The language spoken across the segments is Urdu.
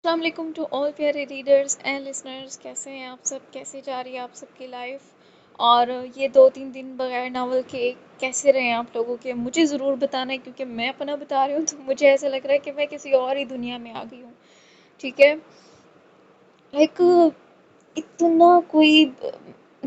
السلام علیکم ٹو آل پیارے ریڈرز اینڈ لسنرز، کیسے ہیں آپ سب؟ کیسے جا رہی ہے آپ سب کی لائف؟ اور یہ 2-3 دن بغیر ناول کے کیسے رہے ہیں آپ لوگوں کے؟ مجھے ضرور بتانا ہے، کیونکہ میں اپنا بتا رہی ہوں تو مجھے ایسا لگ رہا ہے کہ میں کسی اور ہی دنیا میں آ گئی ہوں. ٹھیک ہے، ایک اتنا کوئی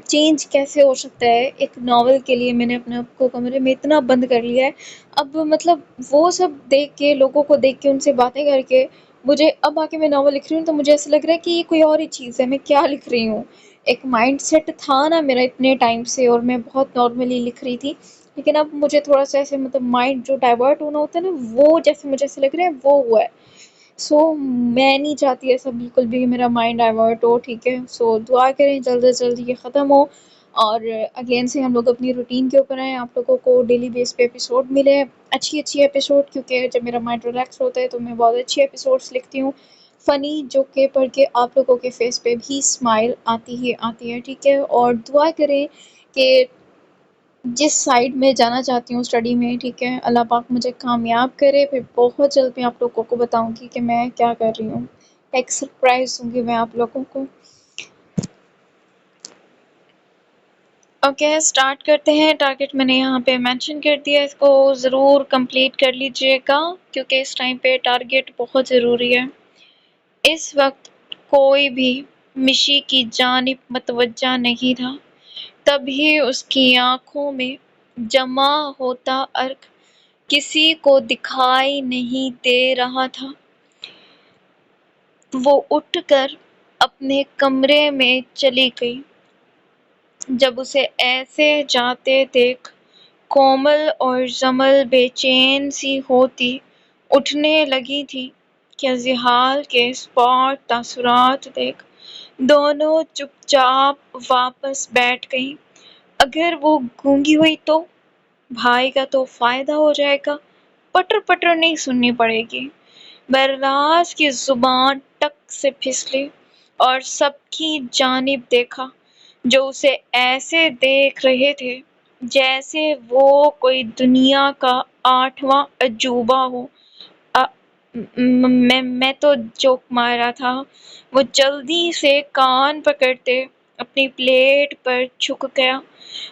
چینج کیسے ہو سکتا ہے ایک ناول کے لیے؟ میں نے اپنے آپ کو کمرے میں اتنا بند کر لیا ہے اب، مطلب وہ سب دیکھ کے، لوگوں کو دیکھ کے، ان سے باتیں کر کے، مجھے اب آ کے میں ناول لکھ رہی ہوں تو مجھے ایسا لگ رہا ہے کہ یہ کوئی اور ہی چیز ہے، میں کیا لکھ رہی ہوں. ایک مائنڈ سیٹ تھا نا میرا اتنے ٹائم سے، اور میں بہت نارملی لکھ رہی تھی، لیکن اب مجھے تھوڑا سا ایسے مطلب مائنڈ جو ڈائیورٹ ہونا ہوتا ہے نا، وہ جیسے مجھے ایسا لگ رہا ہے وہ ہوا ہے. سو میں نہیں چاہتی ایسا بالکل بھی میرا مائنڈ ڈائیورٹ ہو. ٹھیک ہے، سو دعا کریں جلد از جلد یہ ختم ہو اور اگین سے ہم لوگ اپنی روٹین کے اوپر آئیں، آپ لوگوں کو ڈیلی بیس پہ ایپیسوڈ ملے، اچھی ایپیسوڈ، کیونکہ جب میرا مائنڈ ریلیکس ہوتا ہے تو میں بہت اچھی ایپیسوڈس لکھتی ہوں، فنی، جو کہ پڑھ کے آپ لوگوں کے فیس پہ بھی اسمائل آتی ہے. ٹھیک ہے، اور دعا کریں کہ جس سائڈ میں جانا چاہتی ہوں اسٹڈی میں، ٹھیک ہے، اللہ پاک مجھے کامیاب کرے. پھر بہت جلد میں آپ لوگوں کو بتاؤں گی کہ میں کیا کر رہی ہوں، ایک سرپرائز دوں گی میں آپ لوگوں کو. اوکے، سٹارٹ کرتے ہیں. ٹارگٹ میں نے یہاں پہ مینشن کر دیا، اس کو ضرور کمپلیٹ کر لیجئے گا کیونکہ اس ٹائم پہ ٹارگٹ بہت ضروری ہے. اس وقت کوئی بھی مشی کی جانب متوجہ نہیں تھا، تبھی اس کی آنکھوں میں جمع ہوتا عرق کسی کو دکھائی نہیں دے رہا تھا. وہ اٹھ کر اپنے کمرے میں چلی گئی. جب اسے ایسے جاتے دیکھ کومل اور زمل بے چین سی ہوتی اٹھنے لگی تھی کہ زحال کے اسپاٹ تاثرات دیکھ دونوں چپ چاپ واپس بیٹھ گئیں. اگر وہ گونگی ہوئی تو بھائی کا تو فائدہ ہو جائے گا، پٹر پٹر نہیں سننی پڑے گی. برلاس کی زبان ٹک سے پھسلی اور سب کی جانب دیکھا جو اسے ایسے دیکھ رہے تھے جیسے وہ کوئی دنیا کا 8واں عجوبہ ہو. میں تو جوک مارا تھا. وہ جلدی سے کان پکڑتے اپنی پلیٹ پر جھک گیا.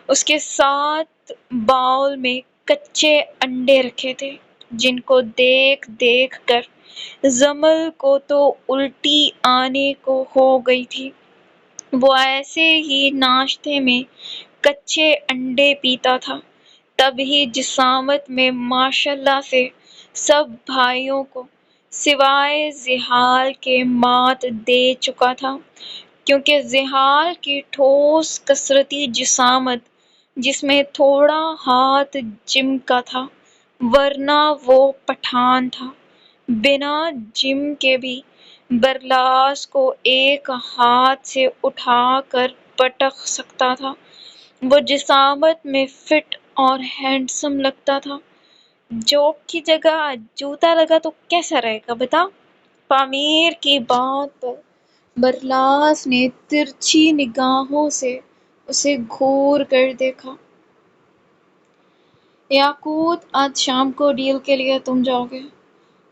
اس کے ساتھ باؤل میں کچے انڈے رکھے تھے جن کو دیکھ دیکھ کر زمل کو تو الٹی آنے کو ہو گئی تھی. وہ ایسے ہی ناشتے میں کچے انڈے پیتا تھا، تبھی جسامت میں ماشاءاللہ سے سب بھائیوں کو سوائے زحال کے مات دے چکا تھا، کیونکہ زحال کی ٹھوس کثرتی جسامت جس میں تھوڑا ہاتھ جم کا تھا، ورنہ وہ پٹھان تھا. بنا جم کے بھی برلاس کو ایک ہاتھ سے اٹھا کر پٹک سکتا تھا. وہ جسامت میں فٹ اور ہینڈسم لگتا تھا. جوک کی جگہ جوتا لگا تو کیسا رہے گا بتا؟ پامیر کی بات پر برلاس نے ترچھی نگاہوں سے اسے گھور کر دیکھا. یاقوت، آج شام کو ڈیل کے لیے تم جاؤ گے؟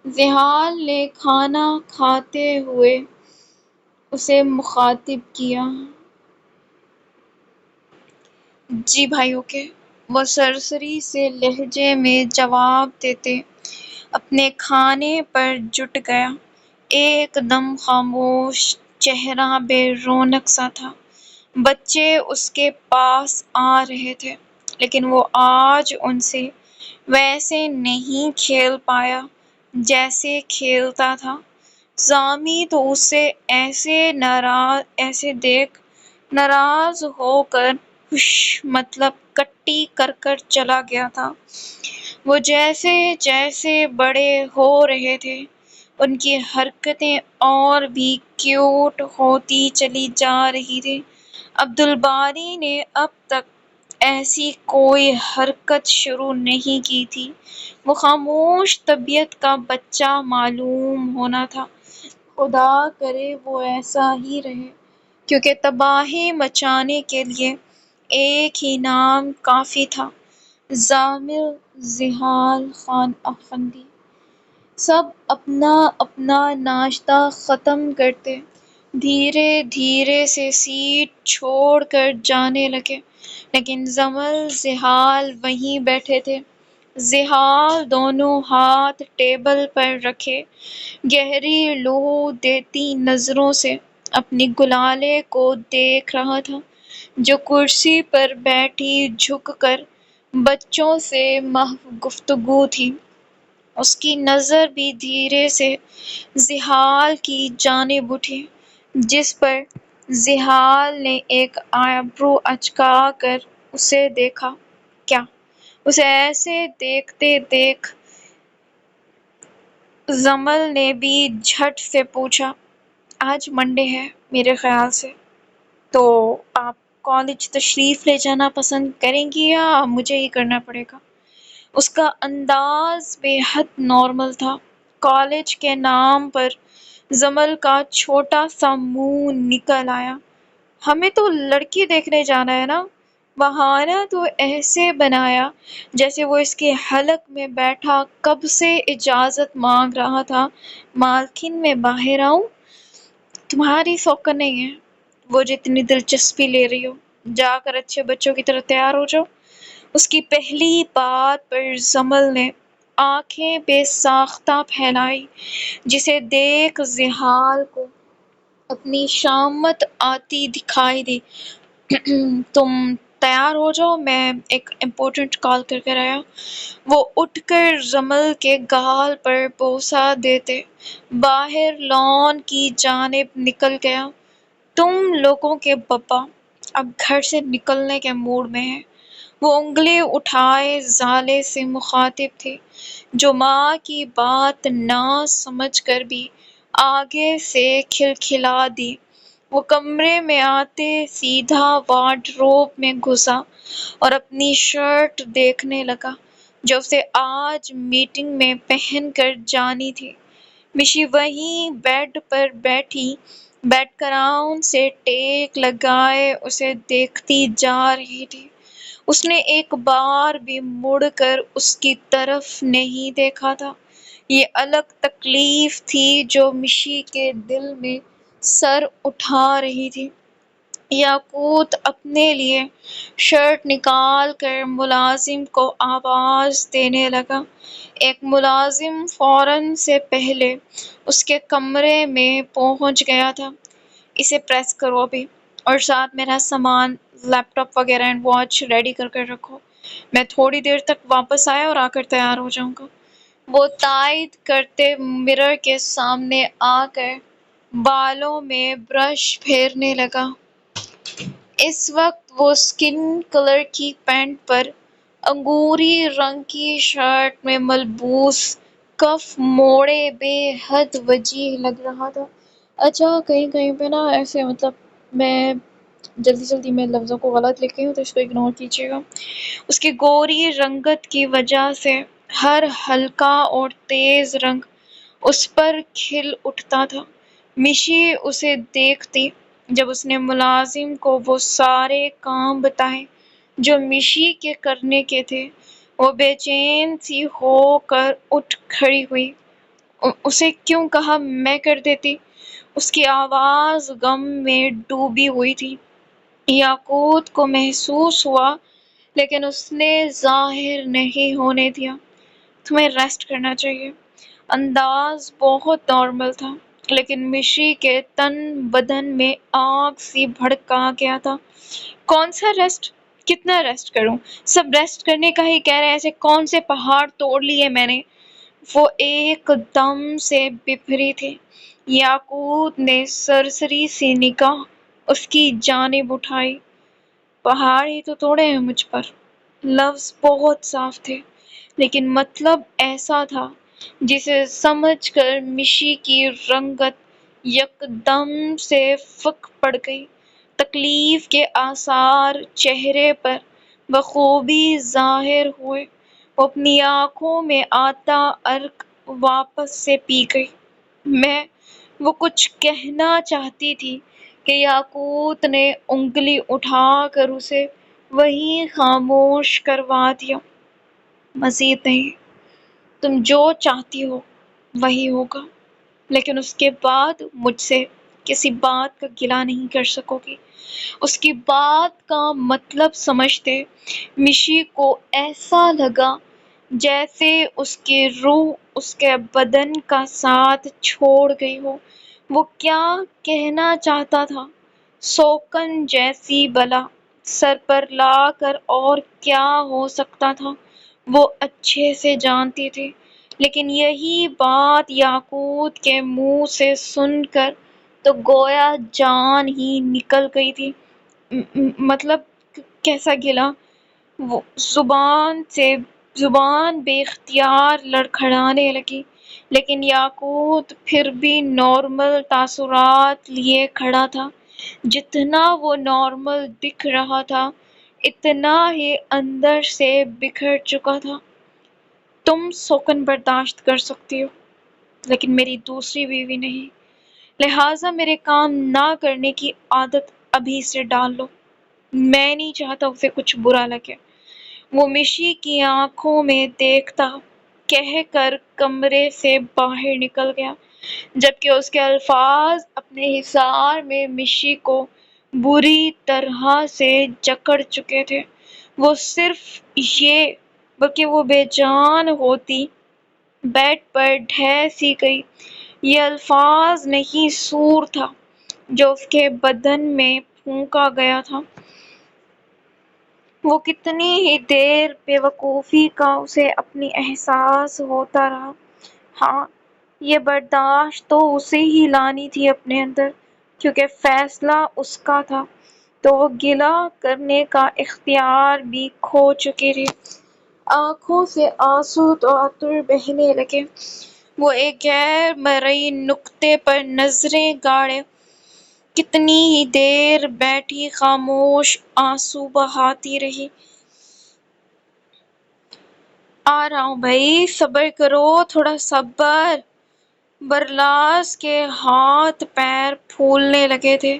زحال نے کھانا کھاتے ہوئے اسے مخاطب کیا. جی بھائی اوکے، وہ سرسری سے لہجے میں جواب دیتے اپنے کھانے پر جٹ گیا. ایک دم خاموش، چہرہ بے رونق سا تھا. بچے اس کے پاس آ رہے تھے لیکن وہ آج ان سے ویسے نہیں کھیل پایا جیسے کھیلتا تھا. سامی تو اسے ایسے دیکھ ناراض ہو کر ہوش مطلب کٹی کر چلا گیا تھا. وہ جیسے جیسے بڑے ہو رہے تھے ان کی حرکتیں اور بھی کیوٹ ہوتی چلی جا رہی تھی. عبدالباری نے اب تک ایسی کوئی حرکت شروع نہیں کی تھی. وہ خاموش طبیعت کا بچہ معلوم ہونا تھا. خدا کرے وہ ایسا ہی رہے، کیونکہ تباہی مچانے کے لیے ایک ہی نام کافی تھا، زامل زحال خان افندی. سب اپنا اپنا ناشتہ ختم کرتے دھیرے دھیرے سے سیٹ چھوڑ کر جانے لگے، لیکن زمل زحال وہیں بیٹھے تھے۔ زحال دونوں ہاتھ ٹیبل پر رکھے گہری لو دیتی نظروں سے اپنی گلالے کو دیکھ رہا تھا، جو کرسی پر بیٹھی جھک کر بچوں سے محو گفتگو تھی۔ اس کی نظر بھی دھیرے سے زحال کی جانب اٹھی، جس پر زحال نے ایک آئبرو اچکا کر اسے دیکھا۔ کیا؟ اسے ایسے دیکھتے دیکھ زمل نے بھی جھٹ سے پوچھا، آج منڈے ہے میرے خیال سے، تو آپ کالج تشریف لے جانا پسند کریں گی یا مجھے ہی کرنا پڑے گا؟ اس کا انداز بے حد نارمل تھا۔ کالج کے نام پر زمل کا چھوٹا سا منہ نکل آیا۔ ہمیں تو لڑکی دیکھنے جانا ہے نا؟ بہانہ تو ایسے بنایا جیسے وہ اس کے حلق میں بیٹھا کب سے اجازت مانگ رہا تھا، مالکن میں باہر آؤں؟ تمہاری سوکن نہیں ہے وہ جتنی دلچسپی لے رہی ہو، جا کر اچھے بچوں کی طرح تیار ہو جاؤ۔ اس کی پہلی بات پر زمل نے آنکھیں بے ساختہ پھیلائی، جسے دیکھ زحال کو اپنی شامت آتی دکھائی دی۔ تم تیار ہو جاؤ، میں ایک امپورٹنٹ کال کر کر آیا۔ وہ اٹھ کر زمل کے گال پر بوسہ دیتے باہر لان کی جانب نکل گیا۔ تم لوگوں کے پپا اب گھر سے نکلنے کے موڈ میں ہیں۔ وہ انگلی اٹھائے زالے سے مخاطب تھی، جو ماں کی بات نہ سمجھ کر بھی آگے سے کھلکھلا دی۔ وہ کمرے میں آتے سیدھا وارڈروب میں گھسا اور اپنی شرٹ دیکھنے لگا، جو اسے آج میٹنگ میں پہن کر جانی تھی۔ مشی وہیں بیڈ پر بیٹھی بیک گراؤنڈ سے ٹیک لگائے اسے دیکھتی جا رہی تھی۔ اس نے ایک بار بھی مڑ کر اس کی طرف نہیں دیکھا تھا۔ یہ الگ تکلیف تھی جو مشی کے دل میں سر اٹھا رہی تھی۔ یاقوت اپنے لیے شرٹ نکال کر ملازم کو آواز دینے لگا۔ ایک ملازم فوراً سے پہلے اس کے کمرے میں پہنچ گیا تھا۔ اسے پریس کرو ابھی، اور ساتھ میرا سامان، لیپ ٹاپ وغیرہ اینڈ واچ ریڈی کر کر رکھو۔ میں تھوڑی دیر تک واپس آیا اور آ کر تیار ہو جاؤں گا۔ وہ تائید کرتے مرر کے سامنے آ کر بالوں میں برش پھیرنے لگا۔ اس وقت وہ اسکن کلر کی پینٹ پر انگوری رنگ کی شرٹ میں ملبوس کف موڑے بے حد وجیح لگ رہا تھا۔ اچھا، کہیں کہیں پہ نا ایسے میں جلدی میں لفظوں کو غلط لکھ رہی ہوں تو اس کو اگنور کیجیے گا۔ اس کی گوری رنگت کی وجہ سے ہر ہلکا اور تیز رنگ اس پر کھل اٹھتا تھا۔ مشی اسے دیکھتی جب اس نے ملازم کو وہ سارے کام بتائے جو مشی کے کرنے کے تھے، وہ بے چین سی ہو کر اٹھ کھڑی ہوئی۔ اسے کیوں کہا میں کر دیتی؟ اس کی آواز غم میں ڈوبی ہوئی تھی۔ یاقوت کو محسوس ہوا، لیکن اس نے ظاہر نہیں ہونے دیا۔ تمہیں ریسٹ کرنا چاہیے۔ انداز بہت نارمل تھا، لیکن مشی کے تن بدن میں آگ سی بھڑکا گیا تھا۔ کون سا ریسٹ؟ کتنا ریسٹ کروں؟ سب ریسٹ کرنے کا ہی کہہ رہے ہیں، ایسے کون سے پہاڑ توڑ لیے میں نے؟ وہ ایک دم سے بپھری تھی۔ یاقوت نے سرسری سی نگاہ اس کی جانب اٹھائی۔ پہاڑ ہی تو توڑے ہیں مجھ پر۔ لفظ بہت صاف تھے، لیکن مطلب ایسا تھا جسے سمجھ کر مشی کی رنگت یکدم سے فک پڑ گئی۔ تکلیف کے آثار چہرے پر بخوبی ظاہر ہوئے۔ وہ اپنی آنکھوں میں آتا عرق واپس سے پی گئی۔ وہ کچھ کہنا چاہتی تھی کہ یاقوت نے انگلی اٹھا کر اسے وہیں خاموش کروا دیا۔ مزید نہیں، تم جو چاہتی ہو وہی ہوگا، لیکن اس کے بعد مجھ سے کسی بات کا گلہ نہیں کر سکو گی۔ اس کی بات کا مطلب سمجھتے مشی کو ایسا لگا جیسے اس کی روح اس کے بدن کا ساتھ چھوڑ گئی ہو۔ وہ کیا کہنا چاہتا تھا؟ سوکن جیسی بلا سر پر لا کر اور کیا ہو سکتا تھا، وہ اچھے سے جانتی تھی، لیکن یہی بات یاقوت کے منہ سے سن کر تو گویا جان ہی نکل گئی تھی۔ مطلب کیسا گلا؟ وہ زبان بے اختیار لڑکھڑانے لگی، لیکن یاقوت پھر بھی نارمل تاثرات لیے کھڑا تھا۔ جتنا وہ نارمل دکھ رہا تھا اتنا ہی اندر سے بکھر چکا تھا۔ تم سوکن برداشت کر سکتی ہو، لیکن میری دوسری بیوی نہیں، لہٰذا میرے کام نہ کرنے کی عادت ابھی سے ڈال لو۔ میں نہیں چاہتا اسے کچھ برا لگے۔ وہ مشی کی آنکھوں میں دیکھتا کہہ کر کمرے سے باہر نکل گیا، جبکہ اس کے الفاظ اپنے حصار میں مشی کو بری طرح سے جکڑ چکے تھے۔ وہ صرف یہ بلکہ وہ بے جان ہوتی بیڈ پر ڈھہ سی گئی۔ یہ الفاظ نہیں، سور تھا جو اس کے بدن میں پھونکا گیا تھا۔ وہ کتنی ہی دیر بے وقوفی کا اسے اپنی احساس ہوتا رہا۔ ہاں، یہ برداشت تو اسے ہی لانی تھی اپنے اندر، کیونکہ فیصلہ اس کا تھا، تو وہ گلہ کرنے کا اختیار بھی کھو چکی تھی۔ آنکھوں سے آنسو تواتر بہنے لگے۔ وہ ایک غیر مرئی نقطے پر نظریں گاڑے کتنی ہی دیر بیٹھی خاموش آنسو بہاتی رہی۔ آ رہا ہوں بھائی، صبر کرو، تھوڑا صبر۔ برلاس کے ہاتھ پیر پھولنے لگے تھے۔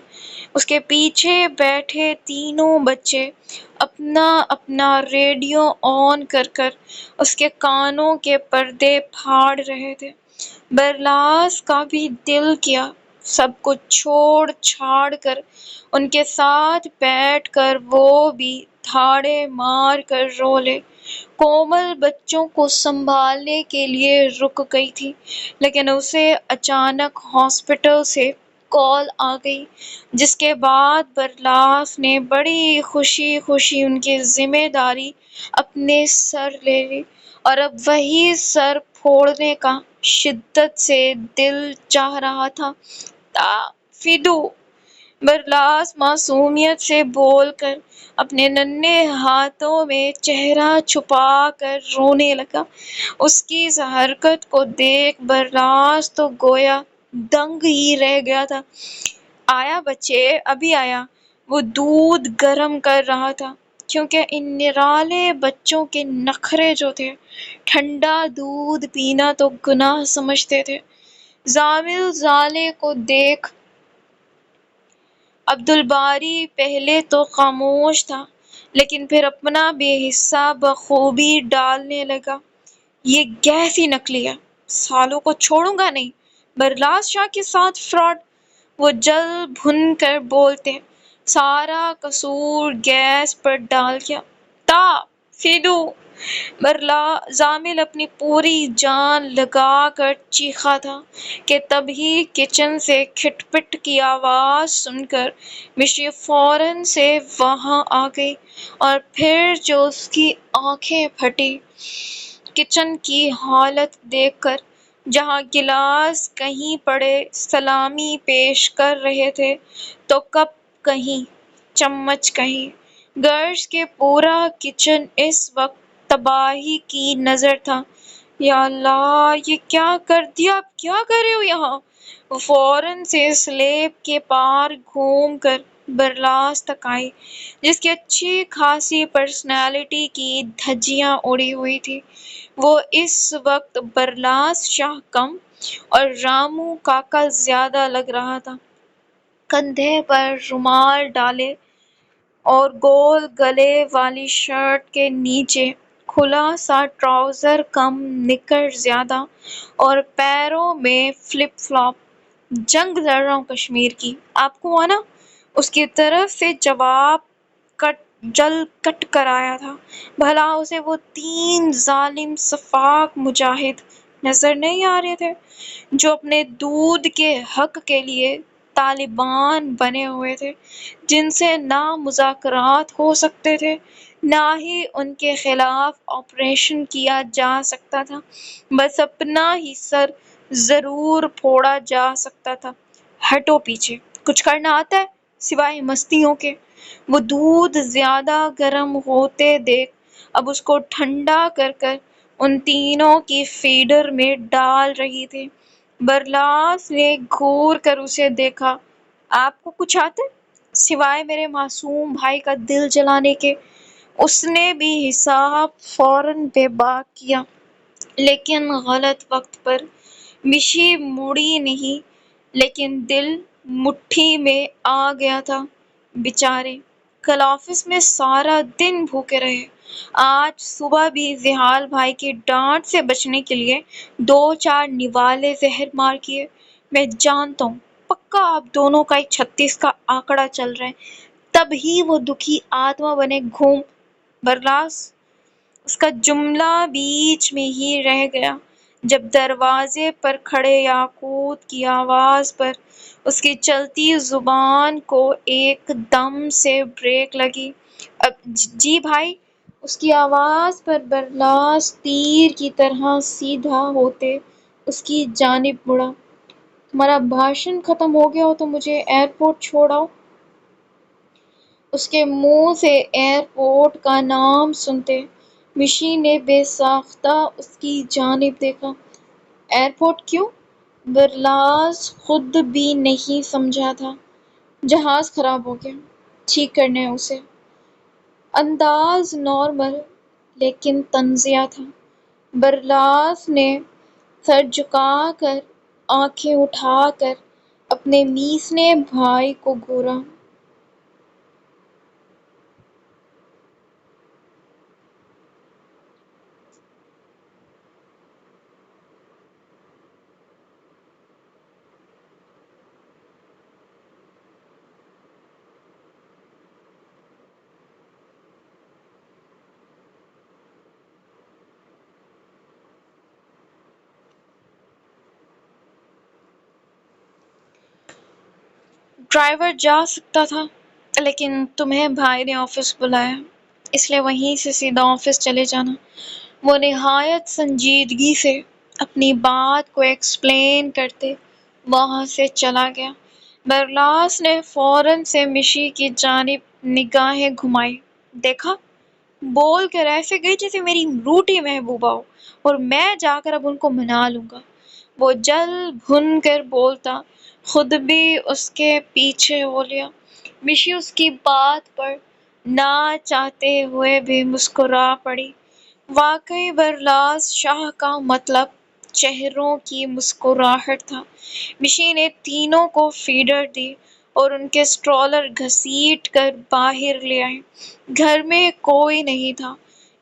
اس کے پیچھے بیٹھے تینوں بچے اپنا اپنا ریڈیو آن کر کر اس کے کانوں کے پردے پھاڑ رہے تھے۔ برلاس کا بھی دل کیا سب کچھ چھوڑ چھاڑ کر ان کے ساتھ بیٹھ کر وہ بھی دھاڑے مار کر رو لے۔ کومل بچوں کو سنبھالنے کے لیے رک گئی تھی، لیکن اسے اچانک ہاسپٹل سے کال آ گئی، جس کے بعد برلاس نے بڑی خوشی خوشی ان کی ذمہ داری اپنے سر لے لی، اور اب وہی سر پھوڑنے کا شدت سے دل چاہ رہا تھا۔ فیدو، برلاس معصومیت سے بول کر اپنے ننھے ہاتھوں میں چہرہ چھپا کر رونے لگا۔ اس کی اس حرکت کو دیکھ برلاس تو گویا دنگ ہی رہ گیا تھا۔ آیا بچے، ابھی آیا۔ وہ دودھ گرم کر رہا تھا، کیونکہ ان نرالے بچوں کے نخرے جو تھے، ٹھنڈا دودھ پینا تو گناہ سمجھتے تھے۔ زامل زالے کو دیکھ عبدالباری پہلے تو خاموش تھا، لیکن پھر اپنا بھی حصہ بخوبی ڈالنے لگا۔ یہ گیس ہی نکلی ہے، سالوں کو چھوڑوں گا نہیں، برلاس شاہ کے ساتھ فراڈ۔ وہ جل بھن کر بولتے، سارا قصور گیس پر ڈال دیا۔ فیدو، زامل اپنی پوری جان لگا کر چیخا تھا کہ تبھی کچن سے کھٹ پٹ کی آواز سن کر مشی فوراً سے وہاں آ گئی، اور پھر جو اس کی آنکھیں پھٹی کچن کی حالت دیکھ کر، جہاں گلاس کہیں پڑے سلامی پیش کر رہے تھے تو کپ کہیں، چمچ کہیں، غرض کہ پورا کچن اس وقت تباہی کی نظر تھا۔ یا اللہ، یہ کیا کر دیا، اب کیا کر رہے ہو یہاں؟ وہ فوراً سے سلیب کے پار گھوم کر برلاس تک آئی، جس کی اچھی خاصی پرسنالٹی کی دھجیاں اڑی ہوئی تھی۔ وہ اس وقت برلاس شاہ کم اور رامو کاکا زیادہ لگ رہا تھا۔ کندھے پر رومال ڈالے اور گول گلے والی شرٹ کے نیچے کھلا سا ٹراؤزر کم نکر زیادہ اور پیروں میں فلپ فلاپ. جنگ لڑ رہا ہوں کشمیر کی، آپ کو آنا؟ اس کی طرف سے جواب کٹ کر آیا تھا. بھلا اسے وہ 3 ظالم سفاک مجاہد نظر نہیں آ رہے تھے جو اپنے دودھ کے حق کے لیے طالبان بنے ہوئے تھے، جن سے نہ مذاکرات ہو سکتے تھے نہ ہی ان کے خلاف آپریشن کیا جا سکتا تھا، بس اپنا ہی سر ضرور پھوڑا جا سکتا تھا. ہٹو پیچھے، کچھ کرنا آتا ہے سوائے مستیوں کے؟ وہ دودھ زیادہ گرم ہوتے دیکھ اب اس کو ٹھنڈا کر کر ان تینوں کی فیڈر میں ڈال رہی تھی. برلاس نے گھور کر اسے دیکھا. آپ کو کچھ آتا ہے سوائے میرے معصوم بھائی کا دل جلانے کے؟ اس نے بھی حساب فوراً بے باک کیا، لیکن غلط وقت پر. مشی مڑی نہیں، لیکن دل مٹھی میں آ گیا تھا. بیچارے کل آفس میں سارا دن بھوکے رہے، آج صبح بھی زحال بھائی کی ڈانٹ سے بچنے کے لیے 2-4 نوالے زہر مار کیے. میں جانتا ہوں پکا آپ دونوں کا 36 کا آنکڑا چل رہا ہے، تب ہی وہ دکھی آتما بنے گھوم. برلاس اس کا جملہ بیچ میں ہی رہ گیا جب دروازے پر کھڑے یاقوت کی آواز پر اس کی چلتی زبان کو ایک دم سے بریک لگی. جی بھائی. اس کی آواز پر برلاس تیر کی طرح سیدھا ہوتے اس کی جانب مڑا. تمہارا بھاشن ختم ہو گیا ہو تو مجھے ایئرپورٹ چھوڑ آؤ. اس کے منہ سے ایئرپورٹ کا نام سنتے مشی نے بے ساختہ اس کی جانب دیکھا. ایئرپورٹ کیوں؟ برلاس خود بھی نہیں سمجھا تھا. جہاز خراب ہو گیا، ٹھیک کرنا ہے اسے. انداز نارمل لیکن طنزیہ تھا. برلاس نے سر جھکا کر آنکھیں اٹھا کر اپنے میسنے بھائی کو گھورا. ڈرائیور جا سکتا تھا، لیکن تمہیں بھائی نے آفس بلایا، اس لیے وہیں سے سیدھا آفس چلے جانا. وہ نہایت سنجیدگی سے اپنی بات کو ایکسپلین کرتے وہاں سے چلا گیا. برلاس نے فوراً سے مشی کی جانب نگاہیں گھمائی. دیکھا، بول کر ایسے گئی جیسے میری روٹی محبوبہ ہو اور میں جا کر اب ان کو منا لوں گا. وہ جل بھن کر بولتا خود بھی اس کے پیچھے ہو لیا. مشی اس کی بات پر نہ چاہتے ہوئے بھی مسکرا پڑی. واقعی برلاس شاہ کا مطلب چہروں کی مسکراہٹ تھا. مشی نے تینوں کو فیڈر دی اور ان کے سٹرولر گھسیٹ کر باہر لے آئی. گھر میں کوئی نہیں تھا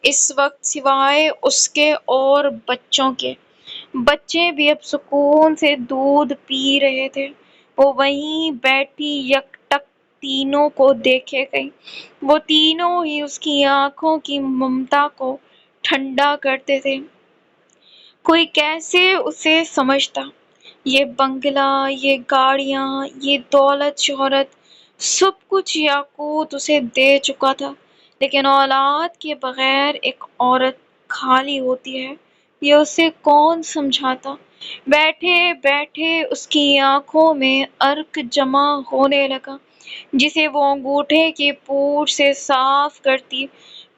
اس وقت سوائے اس کے اور بچوں کے. بچے بھی اب سکون سے دودھ پی رہے تھے. وہ وہیں بیٹھی یک ٹک تینوں کو دیکھے گئی. وہ تینوں ہی اس کی آنکھوں کی ممتا کو ٹھنڈا کرتے تھے. کوئی کیسے اسے سمجھتا؟ یہ بنگلہ، یہ گاڑیاں، یہ دولت شہرت، سب کچھ یاقوت اسے دے چکا تھا، لیکن اولاد کے بغیر ایک عورت خالی ہوتی ہے، یہ اسے کون سمجھاتا؟ بیٹھے بیٹھے اس کی آنکھوں میں عرق جمع ہونے لگا جسے وہ انگوٹھے کی پوچھ سے صاف کرتی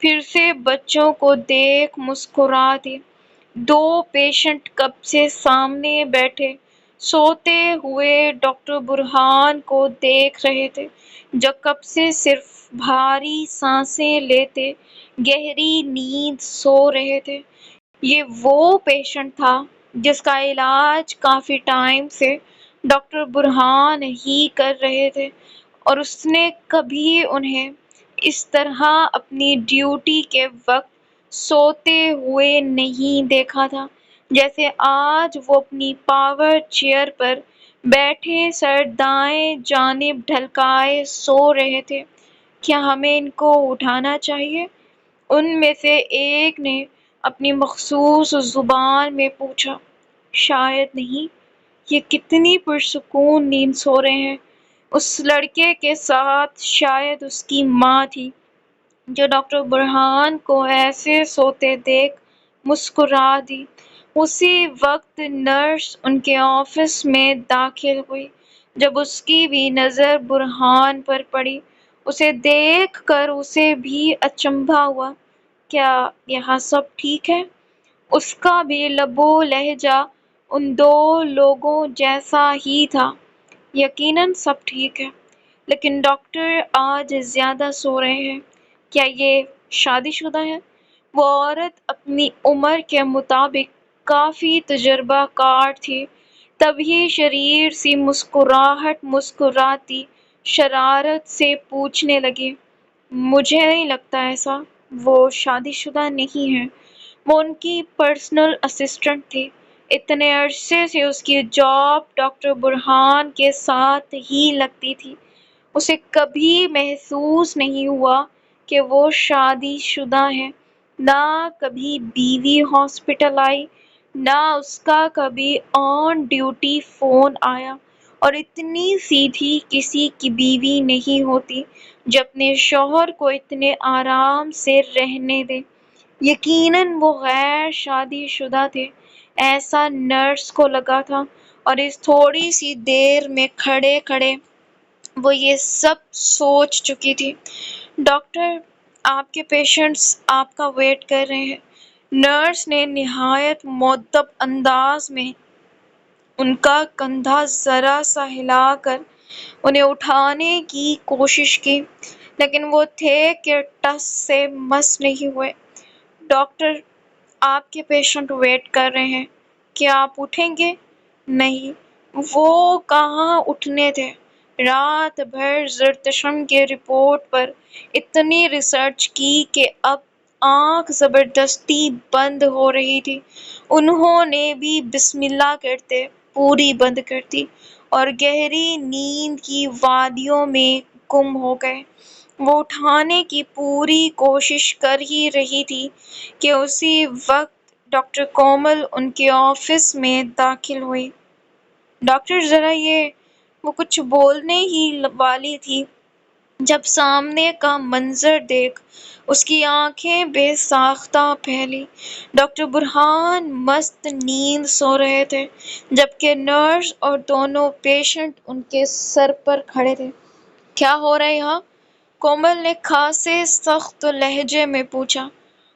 پھر سے بچوں کو دیکھ مسکراتی. 2 پیشنٹ کب سے سامنے بیٹھے سوتے ہوئے ڈاکٹر برہان کو دیکھ رہے تھے، جو کب سے صرف بھاری سانسیں لیتے گہری نیند سو رہے تھے. یہ وہ پیشنٹ تھا جس کا علاج کافی ٹائم سے ڈاکٹر برہان ہی کر رہے تھے، اور اس نے کبھی انہیں اس طرح اپنی ڈیوٹی کے وقت سوتے ہوئے نہیں دیکھا تھا، جیسے آج وہ اپنی پاور چیئر پر بیٹھے سر دائیں جانب ڈھلکائے سو رہے تھے۔ کیا ہمیں ان کو اٹھانا چاہیے؟ ان میں سے ایک نے اپنی مخصوص زبان میں پوچھا۔ شاید نہیں، یہ کتنی پرسکون نیند سو رہے ہیں۔ اس لڑکے کے ساتھ شاید اس کی ماں تھی، جو ڈاکٹر برہان کو ایسے سوتے دیکھ مسکرا دی۔ اسی وقت نرس ان کے آفس میں داخل ہوئی۔ جب اس کی بھی نظر برہان پر پڑی، اسے دیکھ کر اسے بھی اچنبھا ہوا۔ کیا یہاں سب ٹھیک ہے؟ اس کا بھی لب و لہجہ ان دو لوگوں جیسا ہی تھا۔ یقیناً سب ٹھیک ہے، لیکن ڈاکٹر آج زیادہ سو رہے ہیں۔ کیا یہ شادی شدہ ہے؟ وہ عورت اپنی عمر کے مطابق کافی تجربہ کار تھی۔ تبھی شریر سی مسکراہٹ مسکراتی شرارت سے پوچھنے لگی۔ مجھے نہیں لگتا ایسا، وہ شادی شدہ نہیں ہے۔ وہ ان کی پرسنل اسسٹنٹ تھی۔ اتنے عرصے سے اس کی جاب ڈاکٹر برہان کے ساتھ ہی لگتی تھی۔ اسے کبھی محسوس نہیں ہوا کہ وہ شادی شدہ ہے۔ نہ کبھی بیوی ہاسپٹل آئی، نہ اس کا کبھی آن ڈیوٹی فون آیا۔ اور اتنی سیدھی کسی کی بیوی نہیں ہوتی جو اپنے شوہر کو اتنے آرام سے رہنے دے۔ یقیناً وہ غیر شادی شدہ تھے، ایسا نرس کو لگا تھا، اور اس تھوڑی سی دیر میں کھڑے کھڑے وہ یہ سب سوچ چکی تھی۔ ڈاکٹر، آپ کے پیشنٹس آپ کا ویٹ کر رہے ہیں۔ نرس نے نہایت مؤدب انداز میں ان کا کندھا ذرا سا ہلا کر انہیں اٹھانے کی کوشش کی، لیکن وہ تھے کہ ٹس سے مس نہیں ہوئے۔ ڈاکٹر، آپ کے پیشنٹ ویٹ کر رہے ہیں، کیا آپ اٹھیں گے؟ نہیں، وہ کہاں اٹھنے تھے۔ رات بھر زرتشم کے رپورٹ پر اتنی ریسرچ کی کہ اب آنکھ زبردستی بند ہو رہی تھی۔ انہوں نے بھی بسم اللہ کرتے پوری بند کر دی اور گہری نیند کی وادیوں میں گم ہو گئے۔ وہ اٹھانے کی پوری کوشش کر ہی رہی تھی کہ اسی وقت ڈاکٹر کومل ان کے آفس میں داخل ہوئی۔ ڈاکٹر ذرا یہ، وہ کچھ بولنے ہی والی تھی جب سامنے کا منظر دیکھ اس کی آنکھیں بے ساختہ پھیلی۔ ڈاکٹر برہان مست نیند سو رہے تھے، جبکہ نرس اور دونوں پیشنٹ ان کے سر پر کھڑے تھے۔ کیا ہو رہا ہے یہاں؟ کومل نے خاصے سخت لہجے میں پوچھا۔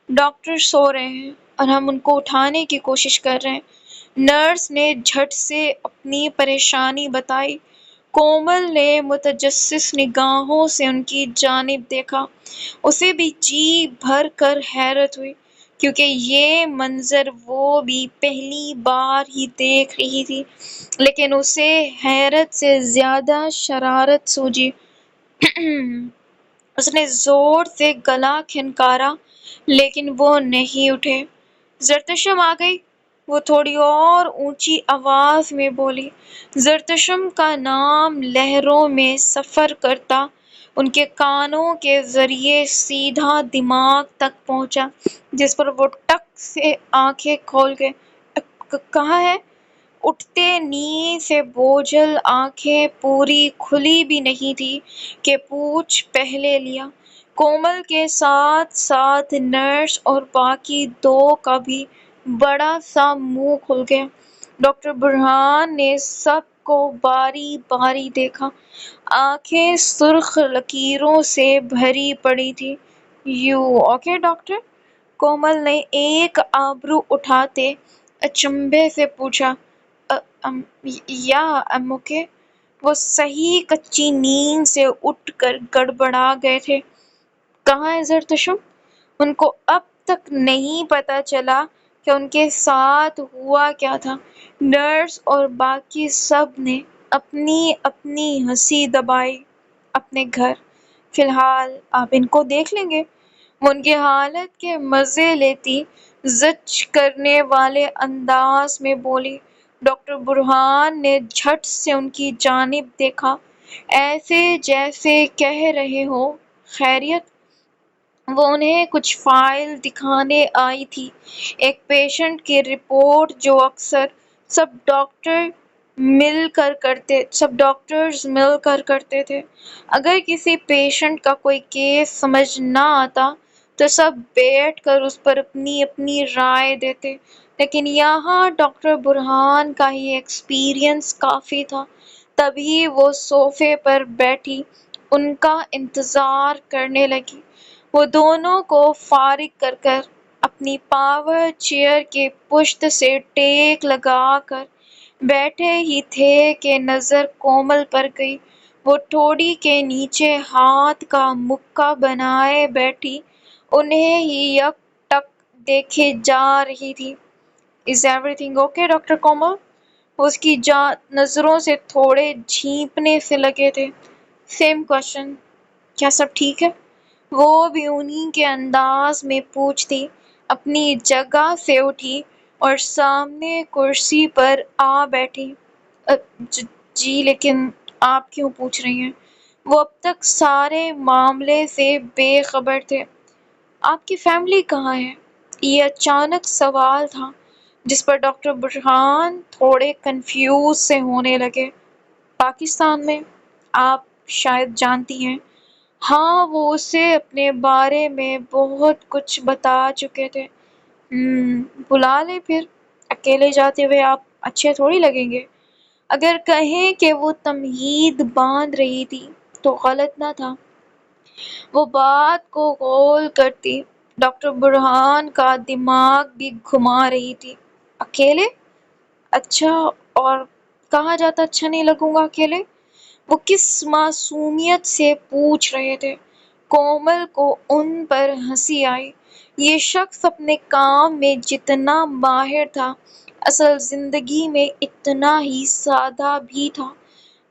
ڈاکٹر سو رہے ہیں اور ہم ان کو اٹھانے کی کوشش کر رہے ہیں۔ نرس نے جھٹ سے اپنی پریشانی بتائی۔ کومل نے متجسس نگاہوں سے ان کی جانب دیکھا۔ اسے بھی جی بھر کر حیرت ہوئی، کیونکہ یہ منظر وہ بھی پہلی بار ہی دیکھ رہی تھی، لیکن اسے حیرت سے زیادہ شرارت سوجی۔ اس نے زور سے گلا کھنکارا، لیکن وہ نہیں اٹھے۔ زرتشم آ گئی، وہ تھوڑی اور اونچی آواز میں بولی۔ زرتشم کا نام لہروں میں سفر کرتا ان کے کانوں کے ذریعے سیدھا دماغ تک پہنچا، جس پر وہ ٹک سے آنکھیں کھول گئے۔ کہاں ہے؟ اٹھتے نیند سے بوجھل آنکھیں پوری کھلی بھی نہیں تھی کہ پوچھ پہلے لیا۔ کومل کے ساتھ ساتھ نرس اور باقی دو کا بھی بڑا سا منہ کھل گیا۔ ڈاکٹر برہان نے سب کو باری باری دیکھا۔ آنکھیں سرخ لکیروں سے بھری پڑی تھیں۔ You okay doctor? کومل نے ایک ابرو اٹھاتے اچنبھے سے پوچھا۔ یا ایم اوکے۔ وہ صحیح کچی نیند سے اٹھ کر گڑبڑا گئے تھے۔ کہاں ہے زرتشم؟ ان کو اب تک نہیں پتہ چلا کہ ان کے ساتھ ہوا کیا تھا۔ نرس اور باقی سب نے اپنی اپنی ہنسی دبائی۔ اپنے گھر، فی الحال آپ ان کو دیکھ لیں گے۔ وہ ان کی حالت کے مزے لیتی زچ کرنے والے انداز میں بولی۔ ڈاکٹر برہان نے جھٹ سے ان کی جانب دیکھا، ایسے جیسے کہہ رہے ہوں خیریت؟ وہ انہیں کچھ فائل دکھانے آئی تھی، ایک پیشنٹ کی رپورٹ جو اکثر سب ڈاکٹرز مل کر کرتے تھے۔ اگر کسی پیشنٹ کا کوئی کیس سمجھ نہ آتا تو سب بیٹھ کر اس پر اپنی اپنی رائے دیتے، لیکن یہاں ڈاکٹر برہان کا ہی ایکسپیرئنس کافی تھا۔ تبھی وہ صوفے پر بیٹھی ان کا انتظار کرنے لگی۔ وہ دونوں کو فارغ کر کر اپنی پاور چیئر کے پشت سے ٹیک لگا کر بیٹھے ہی تھے کہ نظر کومل پر گئی۔ وہ ٹھوڑی کے نیچے ہاتھ کا مکہ بنائے بیٹھی انہیں ہی یک ٹک دیکھے جا رہی تھی۔ "Is everything okay, ڈاکٹر کومل؟" اس کی نظروں سے تھوڑے جھیپنے سے لگے تھے۔ "Same question. کیا سب ٹھیک ہے؟" وہ بھی انہی کے انداز میں پوچھتی اپنی جگہ سے اٹھی اور سامنے کرسی پر آ بیٹھی۔ جی لیکن آپ کیوں پوچھ رہی ہیں؟ وہ اب تک سارے معاملے سے بے خبر تھے۔ "آپ کی فیملی کہاں ہے؟" یہ اچانک سوال تھا جس پر ڈاکٹر برہان تھوڑے کنفیوز سے ہونے لگے۔ "پاکستان میں۔ آپ شاید جانتی ہیں۔" ہاں، وہ اسے اپنے بارے میں بہت کچھ بتا چکے تھے۔ بلا لیں پھر، اکیلے جاتے ہوئے آپ اچھے تھوڑی لگیں گے۔ اگر کہیں کہ وہ تمہید باندھ رہی تھی تو غلط نہ تھا۔ وہ بات کو گول کرتی ڈاکٹر برہان کا دماغ بھی گھما رہی تھی۔ "اکیلے؟ اچھا، اور کہاں جاتا اچھا نہیں لگوں گا اکیلے؟" وہ کس معصومیت سے پوچھ رہے تھے۔ کومل کو ان پر ہنسی آئی۔ یہ شخص اپنے کام میں جتنا ماہر تھا، اصل زندگی میں اتنا ہی سادہ بھی تھا۔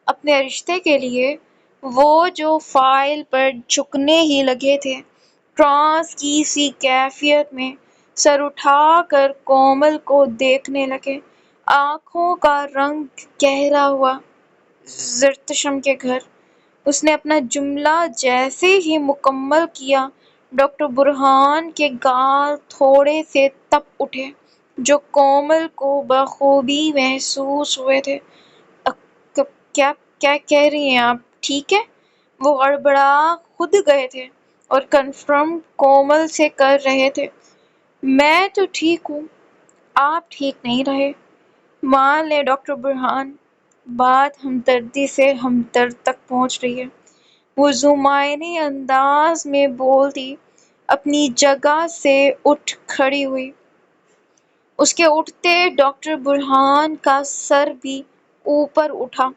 اپنے رشتے کے لیے وہ جو فائل پر جھکنے ہی لگے تھے، ٹرانس کی سی کیفیت میں سر اٹھا کر کومل کو دیکھنے لگے۔ آنکھوں کا رنگ گہرا ہوا۔ "زرتشم کے گھر۔" اس نے اپنا جملہ جیسے ہی مکمل کیا، ڈاکٹر برہان کے گال تھوڑے سے تپ اٹھے جو کومل کو بخوبی محسوس ہوئے تھے۔ کیا کہہ رہی ہیں آپ؟ ٹھیک ہے؟ وہ ہڑبڑا خود گئے تھے اور کنفرم کومل سے کر رہے تھے۔ "میں تو ٹھیک ہوں، آپ ٹھیک نہیں رہے۔ مان لیں ڈاکٹر برہان، بات ہمدردی سے ہمدرد تک پہنچ رہی ہے۔" وہ زمانے انداز میں بولتی اپنی جگہ سے اٹھ کھڑی ہوئی۔ اس کے اٹھتے ڈاکٹر برہان کا سر بھی اوپر اٹھا۔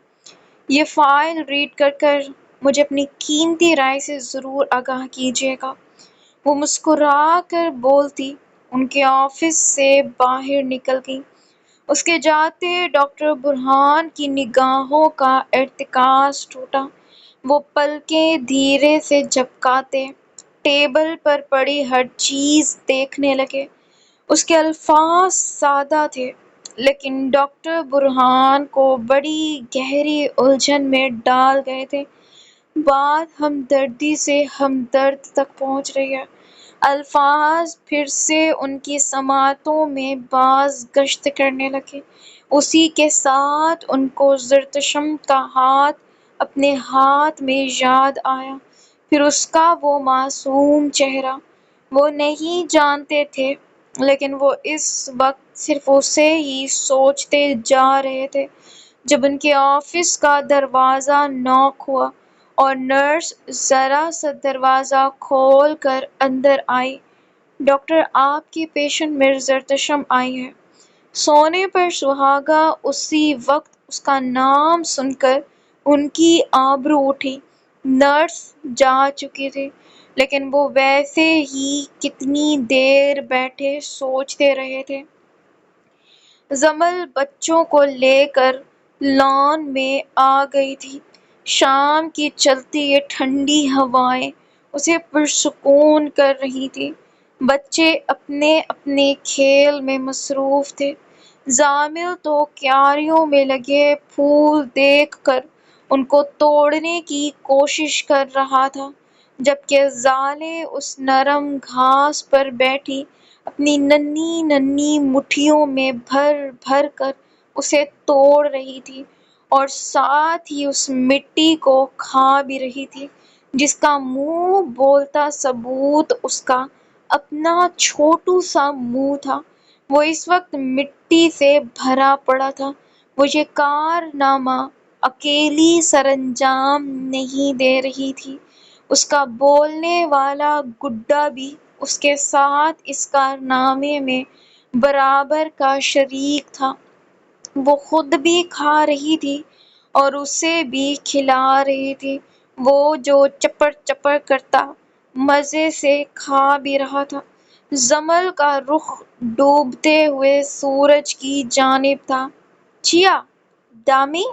"یہ فائل ریڈ کر کر مجھے اپنی قیمتی رائے سے ضرور آگاہ کیجیے گا۔" وہ مسکرا کر بولتی ان کے آفس سے باہر نکل گئی۔ اس کے جاتے ڈاکٹر برہان کی نگاہوں کا ارتکاز ٹوٹا۔ وہ پلکیں دھیرے سے جھپکاتے ٹیبل پر پڑی ہر چیز دیکھنے لگے۔ اس کے الفاظ سادہ تھے لیکن ڈاکٹر برہان کو بڑی گہری الجھن میں ڈال گئے تھے۔ بات ہمدردی سے ہمدرد تک پہنچ رہی ہے۔ الفاظ پھر سے ان کی سماعتوں میں باز گشت کرنے لگے۔ اسی کے ساتھ ان کو زرتشم کا ہاتھ اپنے ہاتھ میں یاد آیا، پھر اس کا وہ معصوم چہرہ۔ وہ نہیں جانتے تھے لیکن وہ اس وقت صرف اسے ہی سوچتے جا رہے تھے جب ان کے آفس کا دروازہ ناک ہوا اور نرس ذرا سا دروازہ کھول کر اندر آئی۔ "ڈاکٹر، آپ کی پیشنٹ مس زرتشم آئی ہے۔" سونے پر سہاگا اسی وقت اس کا نام سن کر ان کی آبرو اٹھی۔ نرس جا چکی تھی لیکن وہ ویسے ہی کتنی دیر بیٹھے سوچتے رہے تھے۔ جمل بچوں کو لے کر لان میں آ گئی تھی۔ شام کی چلتی یہ ٹھنڈی ہوائیں اسے پرسکون کر رہی تھی۔ بچے اپنے اپنے کھیل میں مصروف تھے۔ زامل تو کیاریوں میں لگے پھول دیکھ کر ان کو توڑنے کی کوشش کر رہا تھا، جبکہ زالیں اس نرم گھاس پر بیٹھی اپنی ننھی ننھی مٹھیوں میں بھر بھر کر اسے توڑ رہی تھی اور ساتھ ہی اس مٹی کو کھا بھی رہی تھی جس کا منہ بولتا ثبوت اس کا اپنا چھوٹو سا منہ تھا۔ وہ اس وقت مٹی سے بھرا پڑا تھا۔ وہ یہ کارنامہ اکیلی سرانجام نہیں دے رہی تھی، اس کا بولنے والا گڈا بھی اس کے ساتھ اس کارنامے میں برابر کا شریک تھا۔ وہ خود بھی کھا رہی تھی اور اسے بھی کھلا رہی تھی۔ وہ جو چپڑ چپڑ کرتا مزے سے کھا بھی رہا تھا۔ زمل کا رخ ڈوبتے ہوئے سورج کی جانب تھا۔ چیا دامی؟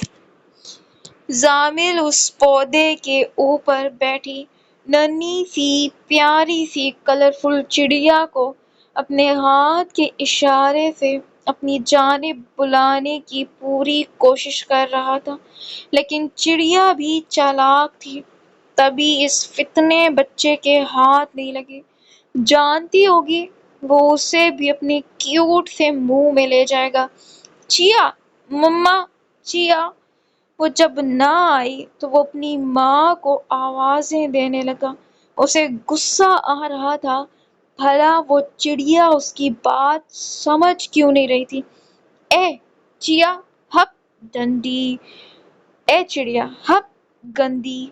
زامل اس پودے کے اوپر بیٹھی ننھی سی پیاری سی کلرفل چڑیا کو اپنے ہاتھ کے اشارے سے اپنی جانب بلانے کی پوری کوشش کر رہا تھا، لیکن چڑیا بھی چالاک تھی، تبھی اس فتنے بچے کے ہاتھ نہیں لگے۔ جانتی ہوگی وہ اسے بھی اپنے کیوٹ سے منہ میں لے جائے گا۔ چیا مما چیا۔ وہ جب نہ آئی تو وہ اپنی ماں کو آوازیں دینے لگا۔ اسے غصہ آ رہا تھا، بھلا وہ چڑیا اس کی بات سمجھ کیوں نہیں رہی تھی۔ اے چیا ہپ ڈنڈی، اے چڑیا ہپ گندی۔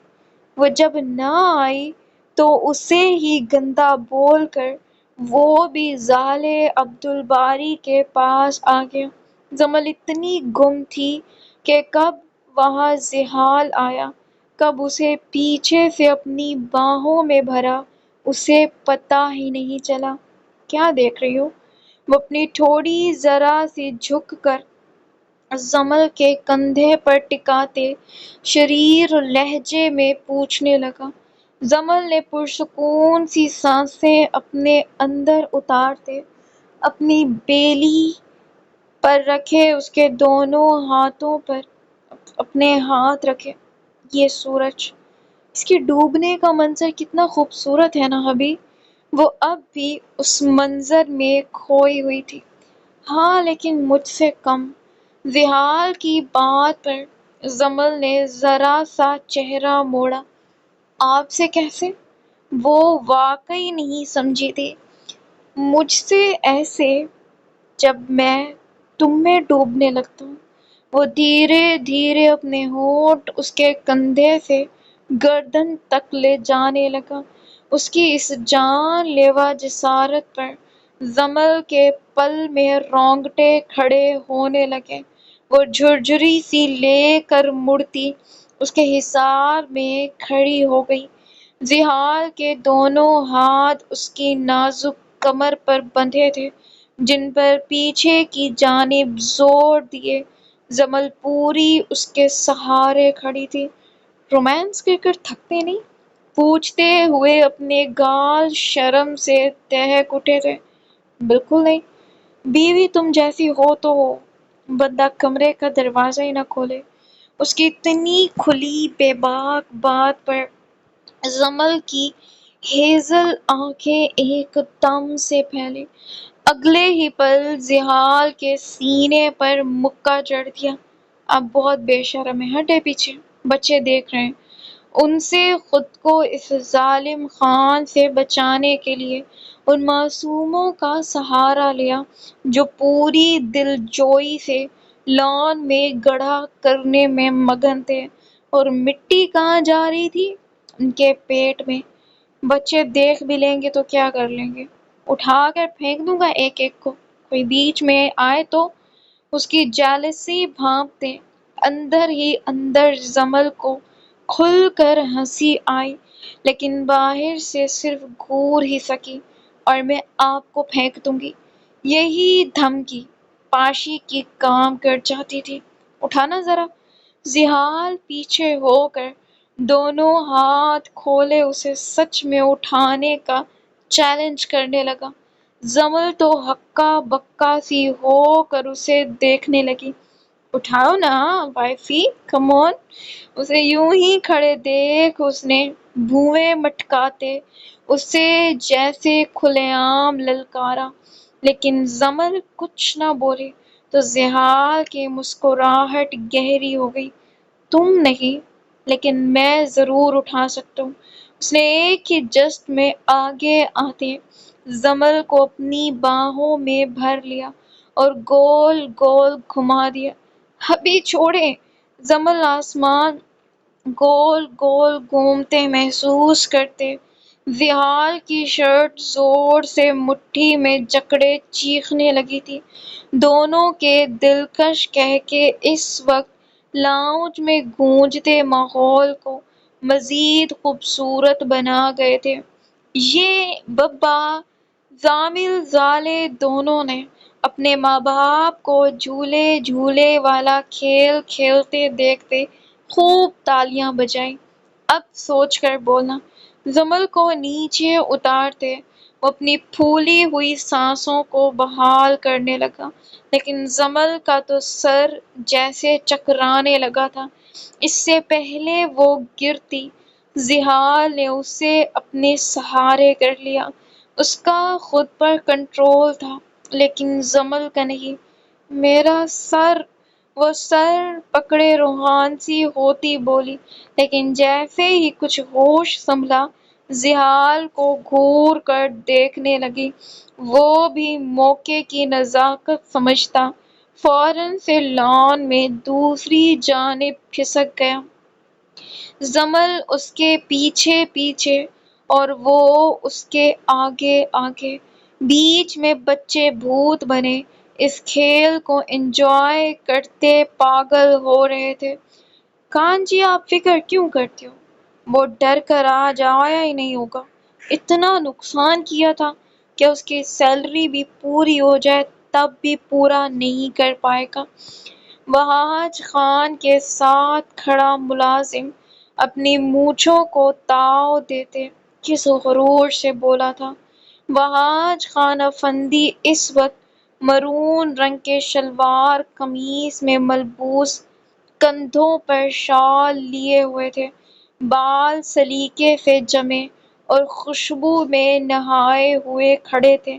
وہ جب نہ آئی تو اسے ہی گندا بول کر وہ بھی زالے عبدالباری کے پاس آ گیا۔ زمل اتنی گم تھی کہ کب وہاں زحال آیا، کب اسے پیچھے سے اپنی باہوں میں بھرا، اسے پتہ ہی نہیں چلا۔ کیا دیکھ رہی ہو؟ وہ اپنی ٹھوڑی ذرا سی جھک کر زمل کے کندھے پر ٹکاتے شریر لہجے میں پوچھنے لگا۔ زمل نے پرسکون سی سانسیں اپنے اندر اتارتے اپنی بیلی پر رکھے اس کے دونوں ہاتھوں پر اپنے ہاتھ رکھے۔ یہ سورج، اس کے ڈوبنے کا منظر کتنا خوبصورت ہے نا ابھی؟ وہ اب بھی اس منظر میں کھوئی ہوئی تھی۔ ہاں لیکن مجھ سے کم۔ زحال کی بات پر زمل نے ذرا سا چہرہ موڑا۔ آپ سے کیسے؟ وہ واقعی نہیں سمجھی تھی۔ مجھ سے ایسے جب میں تم میں ڈوبنے لگتا ہوں۔ وہ دھیرے دھیرے اپنے ہونٹ اس کے کندھے سے گردن تک لے جانے لگا۔ اس کی اس جان لیوا جسارت پر زمل کے پل میں رونگٹے کھڑے ہونے لگے۔ وہ جھرجھری سی لے کر مڑتی اس کے حصار میں کھڑی ہو گئی۔ زحال کے دونوں ہاتھ اس کی نازک کمر پر بندھے تھے، جن پر پیچھے کی جانب زور دیے زمل پوری اس کے سہارے کھڑی تھی۔ رومانس کر کر تھکتے نہیں؟ پوچھتے ہوئے اپنے گال شرم سے دہک اٹھے تھے۔ بالکل نہیں، بیوی تم جیسی ہو تو بندہ کمرے کا دروازہ ہی نہ کھولے۔ اس کی اتنی کھلی بے باک بات پر زمل کی ہیزل آنکھیں ایک دم سے پھیلی۔ اگلے ہی پل زحال کے سینے پر مکہ جڑ دیا۔ اب بہت بے شرم ہے، ہٹے پیچھے، بچے دیکھ رہے ہیں۔ ان سے خود کو اس ظالم خان سے بچانے کے لیے ان معصوموں کا سہارا لیا جو پوری دل جوئی سے لان میں گڑھا کرنے میں مگن تھے، اور مٹی کہاں جا رہی تھی؟ ان کے پیٹ میں۔ بچے دیکھ بھی لیں گے تو کیا کر لیں گے؟ اٹھا کر پھینک دوں گا ایک ایک کو، کوئی بیچ میں آئے تو۔ اس کی جیلسی بھانپتے اندر ہی اندر زمل کو کھل کر ہنسی آئی، لیکن باہر سے صرف گور ہی سکی۔ اور میں آپ کو پھینک دوں گی، یہی دھمکی پاشی کی کام کر جاتی تھی۔ اٹھانا ذرا۔ زحال پیچھے ہو کر دونوں ہاتھ کھولے اسے سچ میں اٹھانے کا چیلنج کرنے لگا۔ زمل تو ہکا بکا سی ہو کر اسے دیکھنے لگی۔ اٹھاؤ نا وائفی، کم آن۔ اسے یوں ہی کھڑے دیکھ اس نے بھویں مٹکاتے اسے جیسے کھلے عام للکارا، لیکن زمل کچھ نہ بولی تو زحال کی مسکراہٹ گہری ہو گئی۔ تم نہیں، لیکن میں ضرور اٹھا سکتا ہوں۔ اس نے ایک ہی جسٹ میں آگے آتے زمل کو اپنی باہوں میں بھر لیا اور گول گول گھما دیا۔ ابھی چھوڑیں۔ زمل آسمان گول گول گھومتے محسوس کرتے زحال کی شرٹ زور سے مٹھی میں جکڑے چیخنے لگی تھی۔ دونوں کے دلکش قہقہے اس وقت لاؤنج میں گونجتے ماحول کو مزید خوبصورت بنا گئے تھے۔ یہ ببا زامل زالے دونوں نے اپنے ماں باپ کو جھولے جھولے والا کھیل کھیلتے دیکھتے خوب تالیاں بجائیں۔ اب سوچ کر بولا۔ زمل کو نیچے اتارتے وہ اپنی پھولی ہوئی سانسوں کو بحال کرنے لگا، لیکن زمل کا تو سر جیسے چکرانے لگا تھا۔ اس سے پہلے وہ گرتی، زحال نے اسے اپنے سہارے کر لیا۔ اس کا خود پر کنٹرول تھا، لیکن زمل کا نہیں۔ میرا سر، وہ سر پکڑے روحان سی ہوتی بولی، لیکن جیسے ہی کچھ ہوش سنبھلا زحال کو گھور کر دیکھنے لگی۔ وہ بھی موقع کی نزاکت سمجھتا فوراً سے لان میں دوسری جانب کھسک گیا۔ زمل اس کے پیچھے پیچھے اور وہ اس کے آگے آگے، بیچ میں بچے بھوت بنے اس کھیل کو انجوائے کرتے پاگل ہو رہے تھے۔ کان جی آپ فکر کیوں کرتے ہو؟ وہ ڈر کر آج آیا ہی نہیں ہوگا۔ اتنا نقصان کیا تھا کہ اس کی سیلری بھی پوری ہو جائے تب بھی پورا نہیں کر پائے گا۔ وہاج خان کے ساتھ کھڑا ملازم اپنی مونچھوں کو تاؤ دیتے کس غرور سے بولا تھا۔ وہاج خان افندی اس وقت مرون رنگ کے شلوار قمیص میں ملبوس، کندھوں پر شال لیے ہوئے تھے، بال سلیقے سے جمے اور خوشبو میں نہائے ہوئے کھڑے تھے۔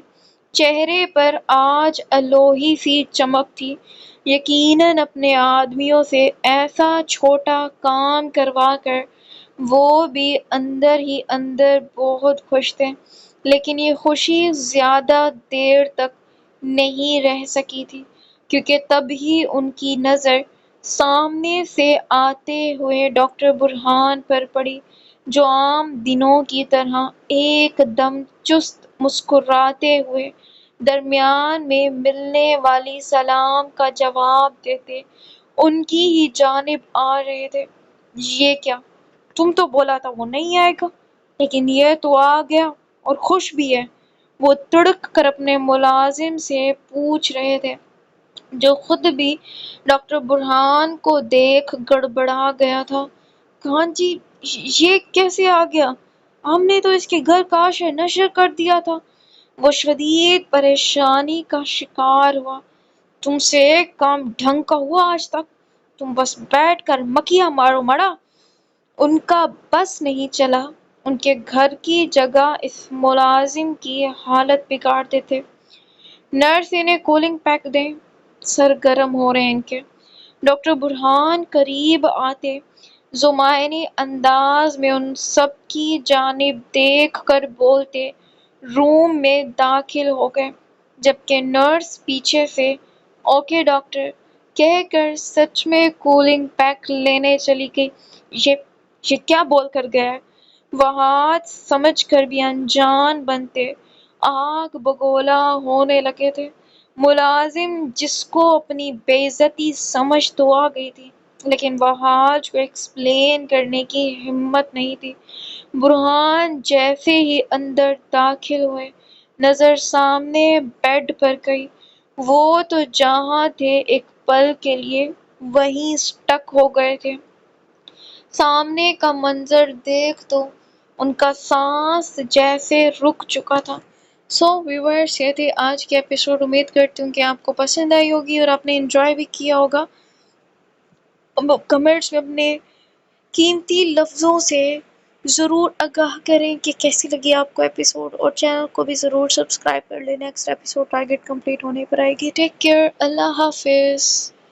چہرے پر آج الوہی سی چمک تھی۔ یقیناً اپنے آدمیوں سے ایسا چھوٹا کام کروا کر وہ بھی اندر ہی اندر بہت خوش تھے، لیکن یہ خوشی زیادہ دیر تک نہیں رہ سکی تھی، کیونکہ تب ہی ان کی نظر سامنے سے آتے ہوئے ڈاکٹر برہان پر پڑی، جو عام دنوں کی طرح ایک دم چست مسکراتے ہوئے درمیان میں ملنے والی سلام کا جواب دیتے ان کی ہی جانب آ رہے تھے۔ یہ کیا؟ تم تو بولا تھا وہ نہیں آئے گا، لیکن یہ تو آ گیا اور خوش بھی ہے، وہ تڑک کر اپنے ملازم سے پوچھ رہے تھے، جو خود بھی ڈاکٹر برہان کو دیکھ گڑبڑا گیا تھا۔ خان جی، یہ کیسے آ گیا؟ ہم نے تو اس کے گھر کا حشر نشر کر دیا تھا۔ وہ شدید پریشانی کا شکار ہوا۔ تم سے ایک کام ڈھنگ کا ہوا آج تک؟ تم بس بیٹھ کر مکھیاں مارو مڑا۔ ان کا بس نہیں چلا، ان کے گھر کی جگہ اس ملازم کی حالت بگاڑتے تھے۔ نرس انہیں کولنگ پیک دیں، سر گرم ہو رہے ہیں ان کے۔ ڈاکٹر برہان قریب آتے زمائنی انداز میں ان سب کی جانب دیکھ کر بولتے روم میں داخل ہو گئے، جبکہ نرس پیچھے سے اوکے ڈاکٹر کہہ کر سچ میں کولنگ پیک لینے چلی گئی۔ یہ کیا بول کر گیا ہے؟ وہاج سمجھ کر بھی انجان بنتے آگ بگولا ہونے لگے تھے۔ ملازم جس کو اپنی بے عزتی سمجھ تو آ گئی تھی، لیکن وہاج کو ایکسپلین کرنے کی ہمت نہیں تھی۔ برہان جیسے ہی اندر داخل ہوئے، نظر سامنے بیڈ پر گئی۔ وہ تو جہاں تھے ایک پل کے لیے وہیں سٹک ہو گئے تھے۔ سامنے کا منظر دیکھ تو ان کا سانس جیسے رک چکا تھا۔ سو ویورز، یہ تھی آج کی ایپیسوڈ۔ امید کرتی ہوں کہ آپ کو پسند آئی ہوگی اور آپ نے انجوائے بھی کیا ہوگا۔ کمنٹس میں اپنے قیمتی لفظوں سے ضرور آگاہ کریں کہ کیسی لگی آپ کو ایپیسوڈ، اور چینل کو بھی ضرور سبسکرائب کر لیں۔ نیکسٹ ایپیسوڈ ٹارگٹ کمپلیٹ ہونے پر آئے گی۔ ٹیک کیئر، اللہ حافظ۔